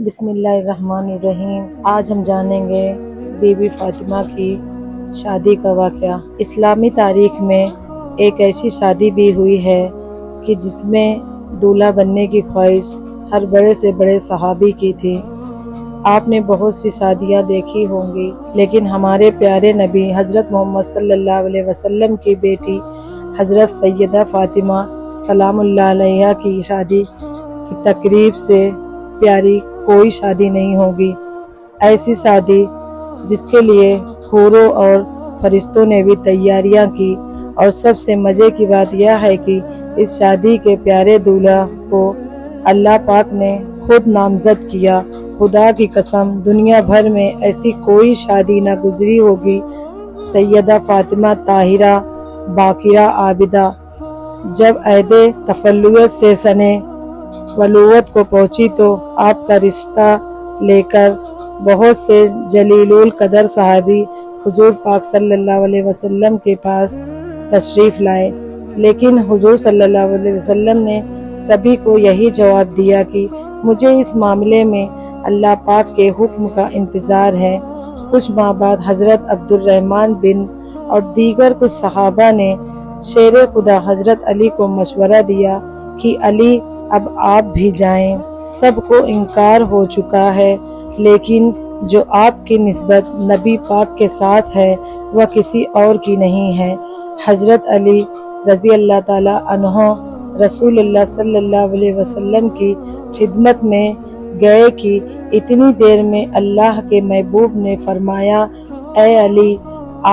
بسم اللہ الرحمن الرحیم۔ آج ہم جانیں گے بی بی فاطمہ کی شادی کا واقعہ۔ اسلامی تاریخ میں ایک ایسی شادی بھی ہوئی ہے کہ جس میں دولہا بننے کی خواہش ہر بڑے سے بڑے صحابی کی تھی۔ آپ نے بہت سی شادیاں دیکھی ہوں گی، لیکن ہمارے پیارے نبی حضرت محمد صلی اللہ علیہ وسلم کی بیٹی حضرت سیدہ فاطمہ سلام اللہ علیہا کی شادی کی تقریب سے پیاری کوئی شادی نہیں ہوگی۔ ایسی شادی جس کے لیے حوروں اور فرشتوں نے بھی تیاریاں کی، اور سب سے مزے کی بات یہ ہے کہ اس شادی کے پیارے دولہا کو اللہ پاک نے خود نامزد کیا۔ خدا کی قسم دنیا بھر میں ایسی کوئی شادی نہ گزری ہوگی۔ سیدہ فاطمہ طاہرہ باقرہ عابدہ جب عہد تفلت سے سنِ ولوت کو پہنچی تو آپ کا رشتہ لے کر بہت سے جلیل القدر صحابی حضور پاک صلی اللہ علیہ وسلم کے پاس تشریف لائے، لیکن حضور صلی اللہ علیہ وسلم نے سبھی کو یہی جواب دیا کہ مجھے اس معاملے میں اللہ پاک کے حکم کا انتظار ہے۔ کچھ ماہ بعد حضرت عبد الرحمن بن اور دیگر کچھ صحابہ نے شیر خدا حضرت علی کو مشورہ دیا کہ علی اب آپ بھی جائیں، سب کو انکار ہو چکا ہے، لیکن جو آپ کی نسبت نبی پاک کے ساتھ ہے وہ کسی اور کی نہیں ہے۔ حضرت علی رضی اللہ تعالی عنہ رسول اللہ صلی اللہ علیہ وسلم کی خدمت میں گئے کہ اتنی دیر میں اللہ کے محبوب نے فرمایا، اے علی،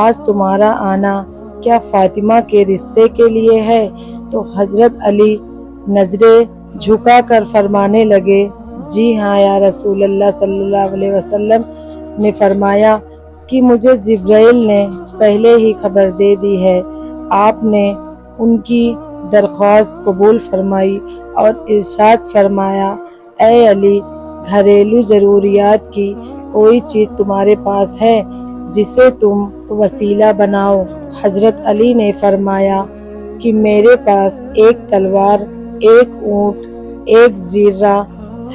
آج تمہارا آنا کیا فاطمہ کے رشتے کے لیے ہے؟ تو حضرت علی نظریں جھکا کر فرمانے لگے، جی ہاں یا رسول اللہ صلی اللہ علیہ وسلم نے فرمایا کہ مجھے جبرائیل نے پہلے ہی خبر دے دی ہے۔ آپ نے ان کی درخواست قبول فرمائی اور ارشاد فرمایا، اے علی، گھریلو ضروریات کی کوئی چیز تمہارے پاس ہے جسے تم وسیلہ بناؤ؟ حضرت علی نے فرمایا کہ میرے پاس ایک تلوار، ایک اونٹ، ایک زیرہ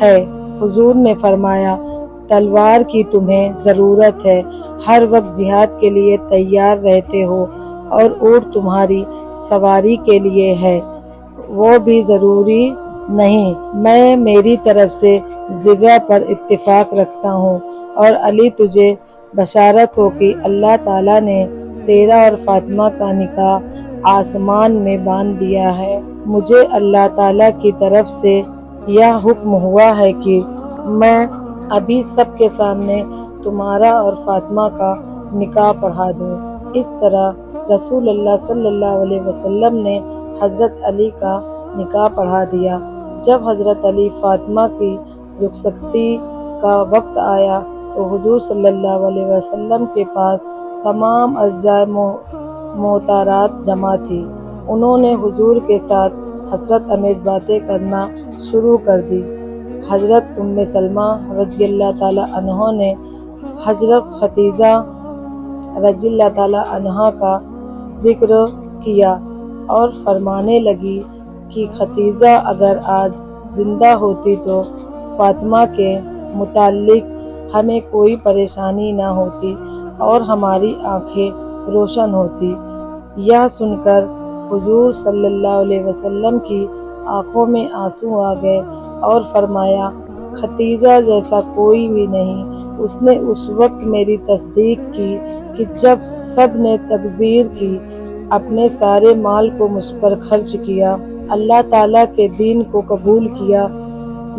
ہے۔ حضور نے فرمایا، تلوار کی تمہیں ضرورت ہے، ہر وقت جہاد کے لیے تیار رہتے ہو، اور اونٹ تمہاری سواری کے لیے ہے، وہ بھی ضروری نہیں۔ میں میری طرف سے زیرہ پر اتفاق رکھتا ہوں، اور علی تجھے بشارت ہو کہ اللہ تعالیٰ نے تیرا اور فاطمہ کا نکاح آسمان میں باندھ دیا ہے۔ مجھے اللہ تعالیٰ کی طرف سے یہ حکم ہوا ہے کہ میں ابھی سب کے سامنے تمہارا اور فاطمہ کا نکاح پڑھا دوں۔ اس طرح رسول اللہ صلی اللہ علیہ وسلم نے حضرت علی کا نکاح پڑھا دیا۔ جب حضرت علی فاطمہ کی رخصتی کا وقت آیا تو حضور صلی اللہ علیہ وسلم کے پاس تمام ازواج محترمات جمع تھی۔ انہوں نے حضور کے ساتھ حسرت امیز باتیں کرنا شروع کر دی۔ حضرت ام سلمہ رضی اللہ تعالی عنہا نے حضرت خدیجہ رضی اللہ تعالی عنہا کا ذکر کیا اور فرمانے لگی کہ خدیجہ اگر آج زندہ ہوتی تو فاطمہ کے متعلق ہمیں کوئی پریشانی نہ ہوتی اور ہماری آنکھیں روشن ہوتی۔ یہ سن کر حضور صلی اللہ علیہ وسلم کی آنکھوں میں آنسو آ گئے اور فرمایا، خدیجہ جیسا کوئی بھی نہیں۔ اس نے اس وقت میری تصدیق کی کہ جب سب نے تکذیب کی، اپنے سارے مال کو مجھ پر خرچ کیا، اللہ تعالیٰ کے دین کو قبول کیا،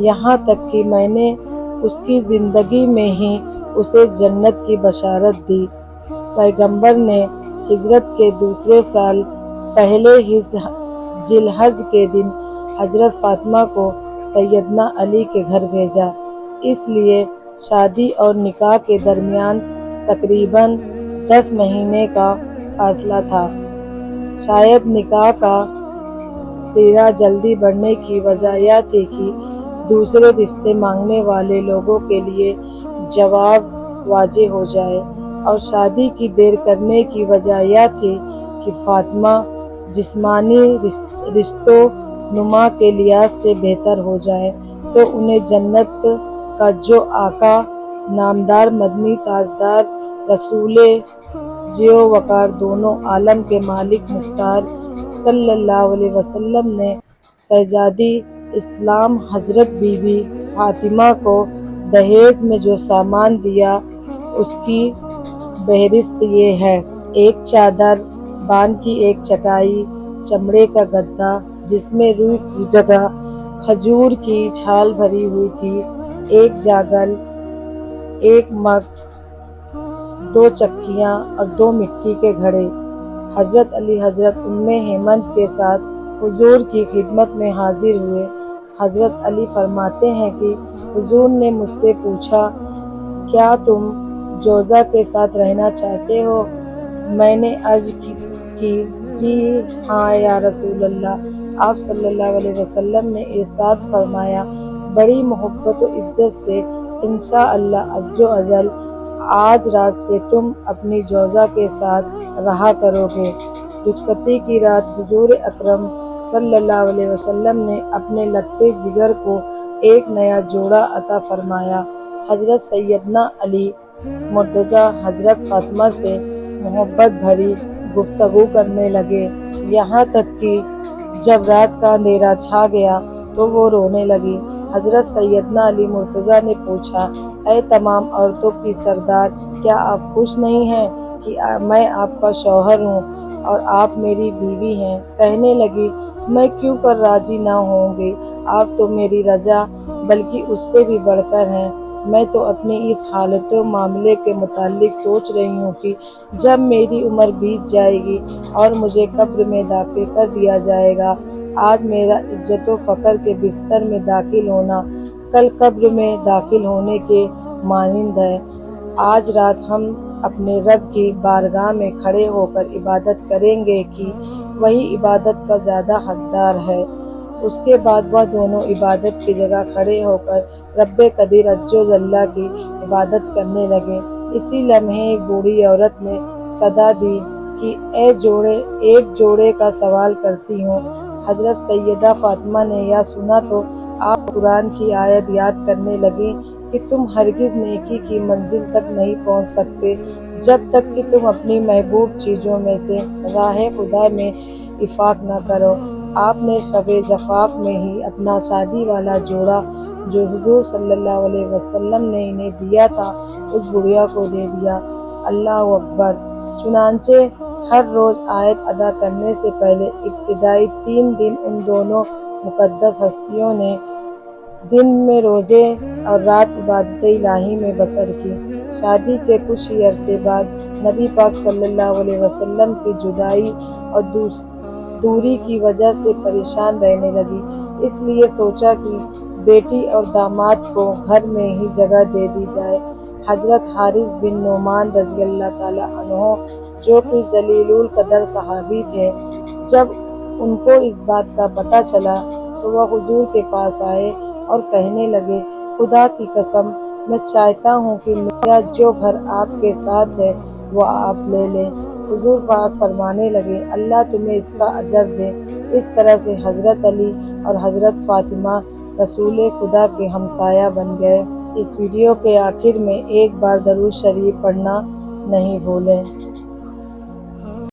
یہاں تک کہ میں نے اس کی زندگی میں ہی اسے جنت کی بشارت دی۔ پیغمبر نے ہجرت کے دوسرے سال پہلے ہی ذی الحجہ کے دن حضرت فاطمہ کو سیدنا علی کے گھر بھیجا۔ اس لیے شادی اور نکاح کے درمیان تقریباً 10 مہینے کا فاصلہ تھا۔ شاید نکاح کا سلسلہ جلدی بڑھنے کی وجہ یہ تھی کہ دوسرے رشتے مانگنے والے لوگوں کے لیے جواب واضح ہو جائے، اور شادی کی دیر کرنے کی وجہ یہ تھی کہ فاطمہ جسمانی رشتوں نما کے لحاظ سے بہتر ہو جائے تو انہیں جنت کا جو آقا نامدار مدنی تاجدار رسول جیو وقار دونوں عالم کے مالک مختار صلی اللہ علیہ وسلم نے شہزادی اسلام حضرت بی بی فاطمہ کو دہیج میں جو سامان دیا اس کی فہرست یہ ہے: ایک چادر، بان کی ایک چٹائی، چمڑے کا گدا جس میں روئی کی جگہ کھجور کی چھال بھری ہوئی تھی، ایک جاگل، ایک مگس، 2 چکیاں اور 2 مٹی کے گھڑے۔ حضرت علی حضرت ام ہیمند کے ساتھ حضور کی خدمت میں حاضر ہوئے۔ حضرت علی فرماتے ہیں کہ حضور نے مجھ سے پوچھا، کیا تم جوزہ کے ساتھ رہنا چاہتے ہو؟ میں نے عرض کی، جی ہاں یا رسول اللہ۔ آپ صلی اللہ علیہ وسلم نے ارشاد فرمایا، بڑی محبت و عزت سے انشاءاللہ عز و جل آج رات سے تم اپنی جوزہ کے ساتھ رہا کرو گے۔ رخصتی کی رات حضور اکرم صلی اللہ علیہ وسلم نے اپنے لگتے جگر کو ایک نیا جوڑا عطا فرمایا۔ حضرت سیدنا علی مرتضیٰ حضرت فاطمہ سے محبت بھری گفتگو کرنے لگے، یہاں تک کہ جب رات کا اندھیرا چھا گیا تو وہ رونے لگی۔ حضرت سیدنا علی مرتضیٰ نے پوچھا، اے تمام عورتوں کی سردار، کیا آپ خوش نہیں ہیں کہ میں آپ کا شوہر ہوں اور آپ میری بیوی ہیں؟ کہنے لگی، میں کیوں کر راضی نہ ہوں گی، آپ تو میری رضا بلکہ اس سے بھی بڑھ کر ہیں۔ میں تو اپنی اس حالت و معاملے کے متعلق سوچ رہی ہوں کہ جب میری عمر بیت جائے گی اور مجھے قبر میں داخل کر دیا جائے گا، آج میرا عزت و فخر کے بستر میں داخل ہونا کل قبر میں داخل ہونے کے مانند ہے۔ آج رات ہم اپنے رب کی بارگاہ میں کھڑے ہو کر عبادت کریں گے کہ وہی عبادت کا زیادہ حقدار ہے۔ اس کے بعد وہ دونوں عبادت کی جگہ کھڑے ہو کر رب قدیر عز و جل کی عبادت کرنے لگے۔ اسی لمحے ایک بوڑھی عورت نے صدا دی کہ ایک جوڑے کا سوال کرتی ہوں۔ حضرت سیدہ فاطمہ نے یہ سنا تو آپ قرآن کی آیت یاد کرنے لگیں کہ تم ہرگز نیکی کی منزل تک نہیں پہنچ سکتے جب تک کہ تم اپنی محبوب چیزوں میں سے راہ خدا میں انفاق نہ کرو۔ آپ نے شب زفاف میں ہی اپنا شادی والا جوڑا جو حضور صلی اللہ علیہ وسلم نے انہیں دیا تھا اس بڑھیا کو دے دیا۔ اللہ اکبر! چنانچہ ہر روز آیت ادا کرنے سے پہلے ابتدائی 3 دن ان دونوں مقدس ہستیوں نے دن میں روزے اور رات عبادت الہی میں بسر کی۔ شادی کے کچھ ہی عرصے بعد نبی پاک صلی اللہ علیہ وسلم کی جدائی اور دوری کی وجہ سے پریشان رہنے لگی، اس لیے سوچا کہ بیٹی اور داماد کو گھر میں ہی جگہ دے دی جائے۔ حضرت حارث بن نعمان رضی اللہ تعالیٰ عنہ جو کہ جلیل القدر صحابی تھے، جب ان کو اس بات کا پتہ چلا تو وہ حضور کے پاس آئے اور کہنے لگے، خدا کی قسم میں چاہتا ہوں کہ میرا جو گھر آپ کے ساتھ ہے وہ آپ لے لیں۔ حضور پاک فرمانے لگے، اللہ تمہیں اس کا اجر دے۔ اس طرح سے حضرت علی اور حضرت فاطمہ رسول خدا کے ہمسایہ بن گئے۔ اس ویڈیو کے آخر میں ایک بار درود شریف پڑھنا نہیں بھولیں۔